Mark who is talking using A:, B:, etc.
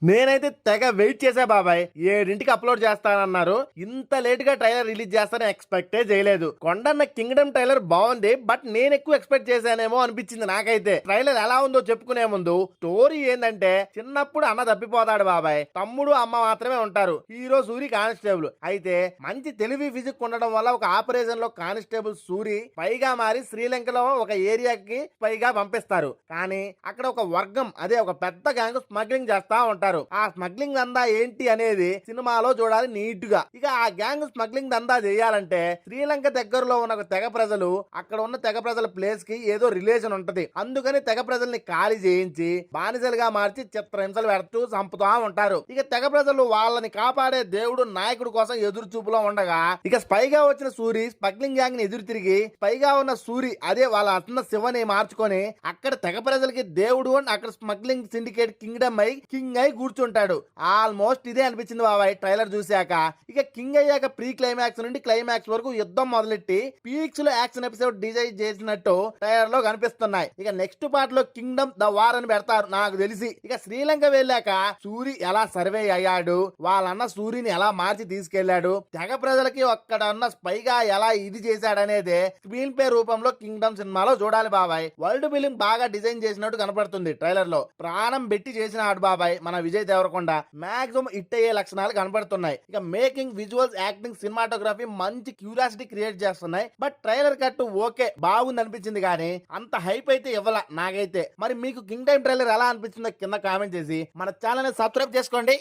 A: నేనైతే తెగ వెయిట్ చేసా బాబాయ్. 7ంటికి అప్లోడ్ చేస్తానన్నారు. ఇంత లేట్ గా ట్రైలర్ రిలీజ్ చేస్తానని ఎక్స్పెక్టే చేయలేదు. కొండన్న కింగ్డమ్ ట్రైలర్ బాగుంది, బట్ నేను ఎక్కువ ఎక్స్పెక్ట్ చేశానేమో అనిపించింది నాకైతే. ట్రైలర్ ఎలా ఉందో చెప్పుకునే ముందు స్టోరీ ఏంటంటే, చిన్నప్పుడు అన్న తప్పిపోతాడు బాబాయ్, తమ్ముడు అమ్మ మాత్రమే ఉంటారు. హీరో సూరి కానిస్టేబుల్ అయితే మంచి తెలివి ఫిజిక్ ఉండడం వల్ల ఒక ఆపరేషన్ లో కానిస్టేబుల్ సూరి పైగా మారి శ్రీలంకలో ఒక ఏరియాకి పైగా పంపిస్తారు. కానీ అక్కడ ఒక వర్గం, అదే ఒక పెద్ద గ్యాంగ్ స్మగ్లింగ్ చేస్తా ఉంటారు. ఆ స్మగ్లింగ్ దందా ఏంటి అనేది సినిమాలో చూడాలి నీట్ గా. ఇక ఆ గ్యాంగ్ స్మగ్లింగ్ దందా చేయాలంటే శ్రీలంక దగ్గరలో ఉన్న ఒక తెగ ప్రజలు, అక్కడ ఉన్న తెగ ప్రజల ప్లేస్ కి ఏదో రిలేషన్ ఉంటది. అందుకని తెగ ప్రజల్ని ఖాళీ చేయించి బానిసలుగా మార్చి చిత్రహింసలు పెడుతూ చంపుతా ఉంటారు. ఇక తెగ ప్రజలు వాళ్ళని కాపాడే దేవుడు నాయకుడు కోసం ఎదురు చూపులో ఉండగా, ఇక స్పైగా వచ్చిన సూరి స్మగ్లింగ్ గ్యాంగ్ ని ఎదురు తిరిగి పైగా ఉన్న సూరి అదే వాళ్ళ అన్న శివని మార్చుకొని అక్కడ తెగ ప్రజలకి దేవుడు అని అక్కడ స్మగ్లింగ్ సిండికేట్ కింగ్డమ్ అయి కింగ్ అయి కూర్చుంటాడు. ఆల్మోస్ట్ ఇదే అనిపించింది బాబాయ్ ట్రైలర్ చూశాక. ఇక కింగ్ అయ్యాక ప్రీ క్లైమాక్స్ నుండి క్లైమాక్స్ వరకు యుద్ధం మొదలెట్టి పీక్స్ లో యాక్షన్ ఎపిసోడ్ డిజైన్ చేసినట్టు ట్రైలర్ లో కనిపిస్తున్నాయి. ఇక నెక్స్ట్ పార్ట్ లో కింగ్డమ్ ద వార్ అని పెడతారు నాకు తెలిసి. ఇక శ్రీలంక వెళ్ళాక సూరి ఎలా సర్వే అయ్యాడు, వాళ్ళన్న సూరిని ఎలా మార్చి తీసుకెళ్లాడు, తెగ ప్రజలకి ఒక్కడ ఉన్న స్పైగా ఎలా ఇది చేశాడనేదే స్క్రీన్ ప్లే రూపంలో కింగ్డమ్ సినిమాలో చూడాలి బాబాయ్. వరల్డ్ బిల్డింగ్ బాగా డిజైన్ చేసినట్టు కనపడుతుంది ట్రైలర్ లో. ప్రాణం పెట్టి చేసినాడు బాబాయ్ మన విజయ్ దేవరకొండ. మాక్సిమం హిట్ అయ్యే లక్షణాలు కనపడుతున్నాయి. ఇక మేకింగ్, విజువల్స్, యాక్టింగ్, సినిమాటోగ్రఫీ మంచి క్యూరియాసిటీ క్రియేట్ చేస్తున్నాయి. బట్ ట్రైలర్ కట్ ఓకే బాగుంది అనిపించింది, కానీ అంత హైప్ అయితే ఇవ్వాల నాకైతే. మరి మీకు కింగ్ టైమ్ ట్రైలర్ ఎలా అనిపించిందో కింద కామెంట్ చేసి మన ఛానల్ ని సబ్స్క్రైబ్ చేసుకోండి.